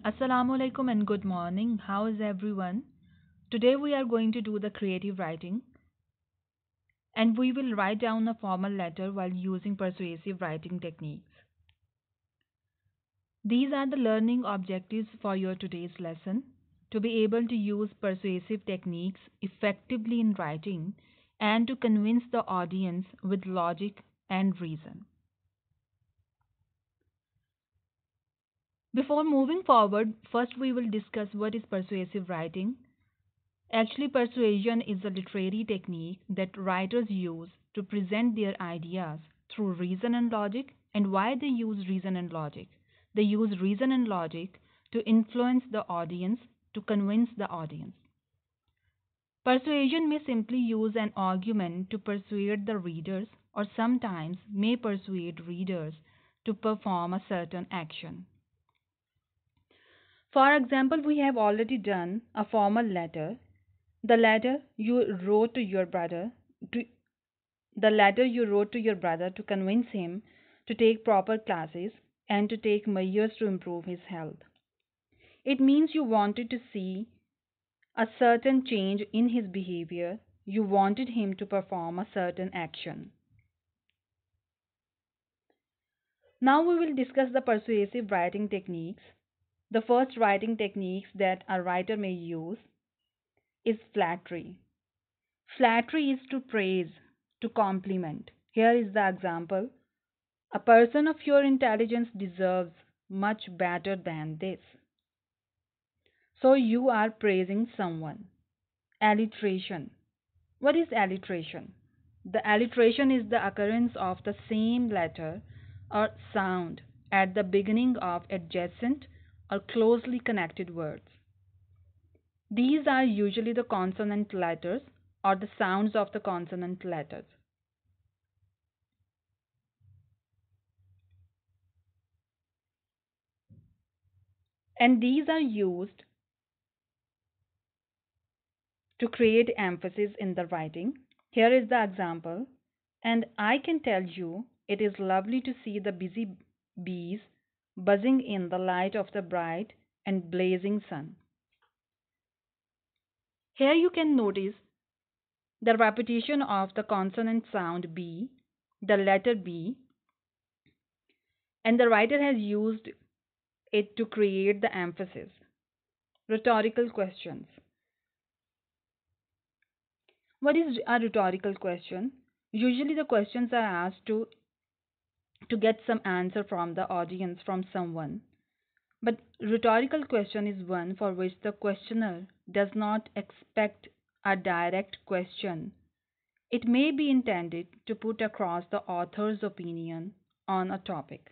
Assalamu alaikum and good morning. How is everyone? Today we are going to do the creative writing and we will write down a formal letter while using persuasive writing techniques. These are the learning objectives for your today's lesson. To be able to use persuasive techniques effectively in writing and to convince the audience with logic and reason. Before moving forward, first we will discuss what is persuasive writing. Actually, persuasion is a literary technique that writers use to present their ideas through reason and logic. And why they use reason and logic? They use reason and logic to influence the audience, to convince the audience. Persuasion may simply use an argument to persuade the readers, or sometimes may persuade readers to perform a certain action. For example, we have already done a formal letter. The letter you wrote to your brother to the letter you wrote to your brother to convince him to take proper classes and to take measures to improve his health. It means you wanted to see a certain change in his behavior. You wanted him to perform a certain action. Now we will discuss the persuasive writing techniques. The first writing techniques that a writer may use is flattery. Flattery is to praise, to compliment. Here is the example. A person of your intelligence deserves much better than this. So you are praising someone. Alliteration. What is alliteration? The alliteration is the occurrence of the same letter or sound at the beginning of adjacent or closely connected words. These are usually the consonant letters or the sounds of the consonant letters. And these are used to create emphasis in the writing. Here is the example. And I can tell you, it is lovely to see the busy bees buzzing in the light of the bright and blazing sun. Here you can notice the repetition of the consonant sound B, the letter B, and the writer has used it to create the emphasis. Rhetorical questions. What is a rhetorical question? Usually the questions are asked to get some answer from the audience from someone. But rhetorical question is one for which the questioner does not expect a direct question. It may be intended to put across the author's opinion on a topic.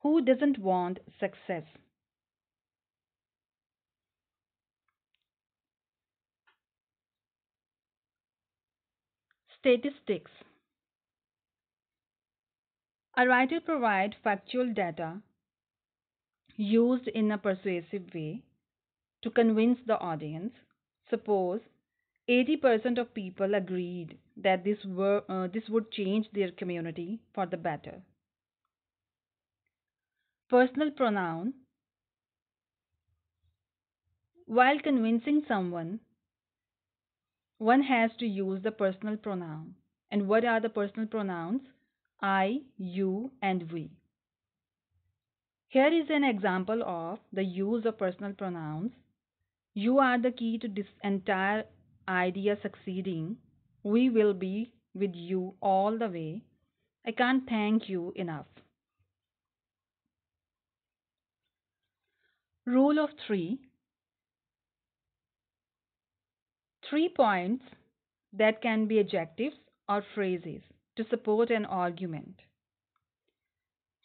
Who doesn't want success? Statistics. A writer provides factual data used in a persuasive way to convince the audience. Suppose 80% of people agreed that this would change their community for the better. Personal pronoun. While convincing someone, one has to use the personal pronoun. And what are the personal pronouns? I, you, and we. Here is an example of the use of personal pronouns. You are the key to this entire idea succeeding. We will be with you all the way. I can't thank you enough. Rule of three. 3 points that can be adjectives or phrases to support an argument.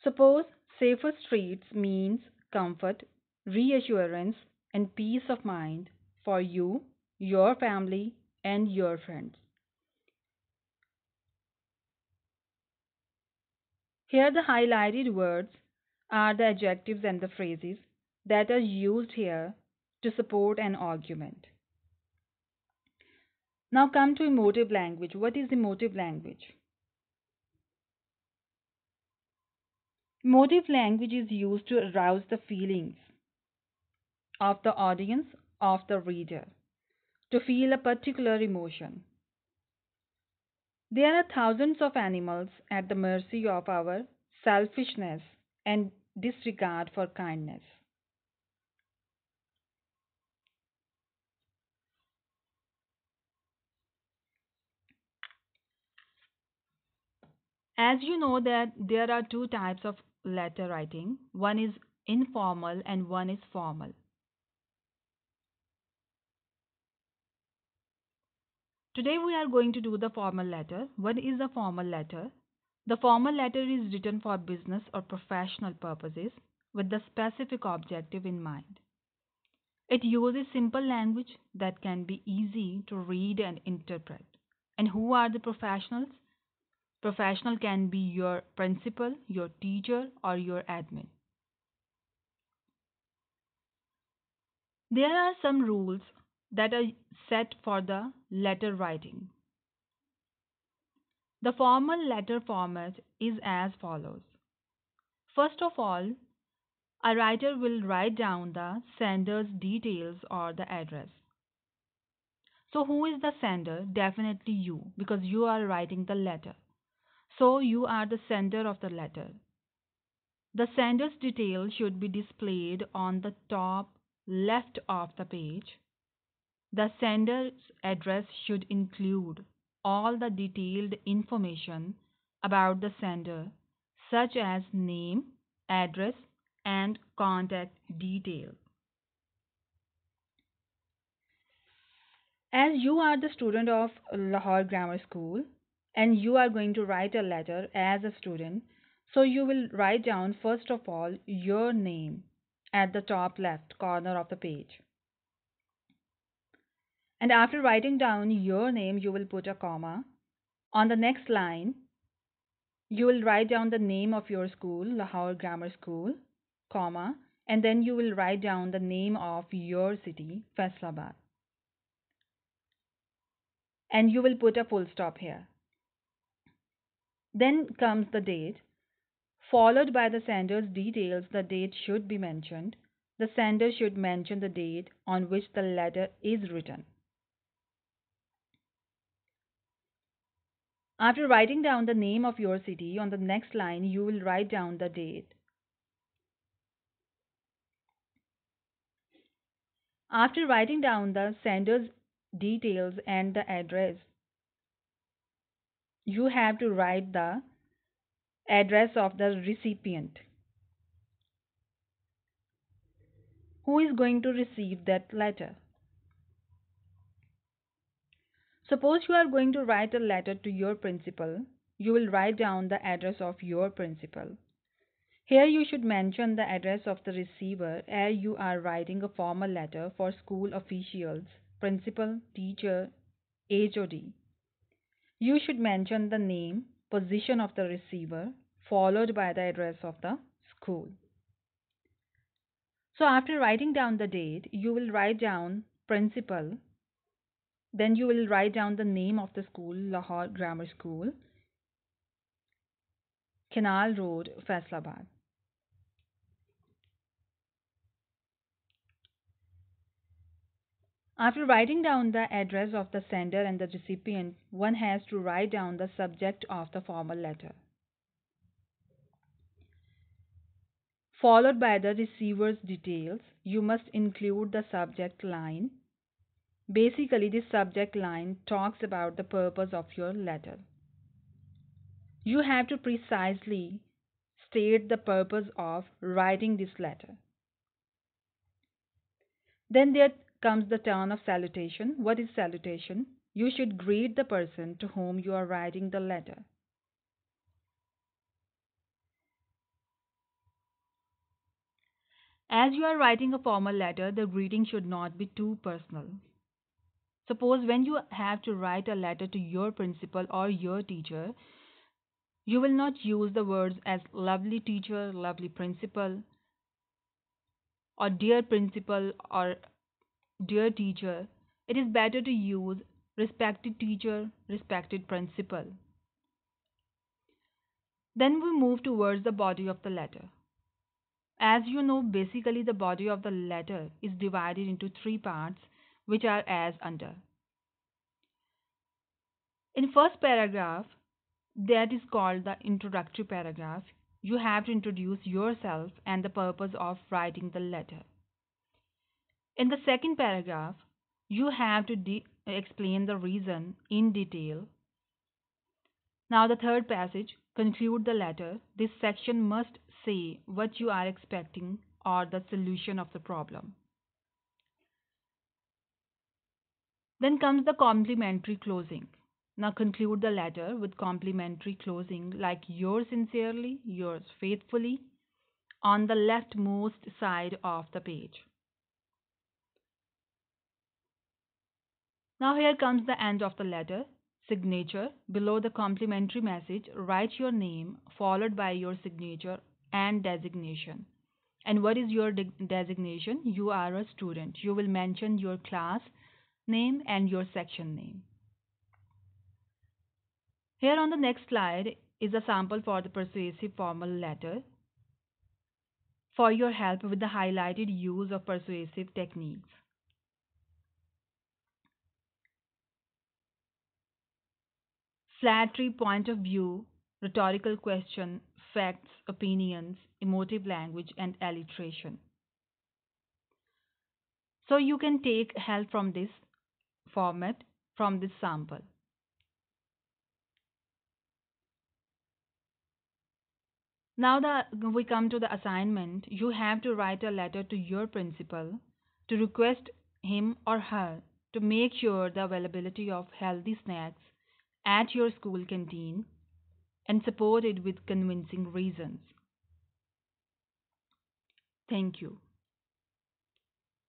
Suppose safer streets means comfort, reassurance, and peace of mind for you, your family, and your friends. Here, the highlighted words are the adjectives and the phrases that are used here to support an argument. Now, come to emotive language. What is emotive language? Motive language is used to arouse the feelings of the audience, of the reader, to feel a particular emotion. There are thousands of animals at the mercy of our selfishness and disregard for kindness. As you know that there are two types of letter writing. One is informal and one is formal. Today we are going to do the formal letter. What is a formal letter? The formal letter is written for business or professional purposes with the specific objective in mind. It uses simple language that can be easy to read and interpret. And who are the professionals? Professional can be your principal, your teacher, or your admin. There are some rules that are set for the letter writing. The formal letter format is as follows. First of all, a writer will write down the sender's details or the address. So, who is the sender? Definitely you, because you are writing the letter. So, you are the sender of the letter. The sender's details should be displayed on the top left of the page. The sender's address should include all the detailed information about the sender, such as name, address, and contact details. As you are the student of Lahore Grammar School and you are going to write a letter as a student, so you will write down first of all your name at the top left corner of the page. And after writing down your name, you will put a comma. On the next line, you will write down the name of your school, Lahore Grammar School, comma, and then you will write down the name of your city, Faisalabad. And you will put a full stop here. Then comes the date, followed by the sender's details. The date should be mentioned. The sender should mention the date on which the letter is written. After writing down the name of your city, on the next line you will write down the date. After writing down the sender's details and the address, you have to write the address of the recipient. Who is going to receive that letter? Suppose you are going to write a letter to your principal, you will write down the address of your principal. Here you should mention the address of the receiver as you are writing a formal letter for school officials, principal, teacher, HOD. You should mention the name, position of the receiver, followed by the address of the school. So after writing down the date, you will write down principal, then you will write down the name of the school, Lahore Grammar School, Canal Road, Faisalabad. After writing down the address of the sender and the recipient, one has to write down the subject of the formal letter, followed by the receiver's details. You must include the subject line. Basically, this subject line talks about the purpose of your letter. You have to precisely state the purpose of writing this letter. Then there comes the turn of salutation. What is salutation? You should greet the person to whom you are writing the letter. As you are writing a formal letter, the greeting should not be too personal. Suppose when you have to write a letter to your principal or your teacher, you will not use the words as lovely teacher, lovely principal, or dear principal or dear teacher. It is better to use respected teacher, respected principal. Then we move towards the body of the letter. As you know, basically the body of the letter is divided into three parts, which are as under. In first paragraph, that is called the introductory paragraph, you have to introduce yourself and the purpose of writing the letter. In the second paragraph, you have to explain the reason in detail. Now, the third passage, conclude the letter. This section must say what you are expecting or the solution of the problem. Then comes the complimentary closing. Now, conclude the letter with complimentary closing like yours sincerely, yours faithfully, on the leftmost side of the page. Now, here comes the end of the letter. Signature. Below the complimentary message, write your name followed by your signature and designation. And what is your designation? You are a student. You will mention your class name and your section name. Here on the next slide is a sample for the persuasive formal letter for your help with the highlighted use of persuasive techniques. Flattery, point of view, rhetorical question, facts, opinions, emotive language, and alliteration. So you can take help from this format, from this sample. Now that we come to the assignment, you have to write a letter to your principal to request him or her to make sure the availability of healthy snacks at your school canteen and support it with convincing reasons. Thank you.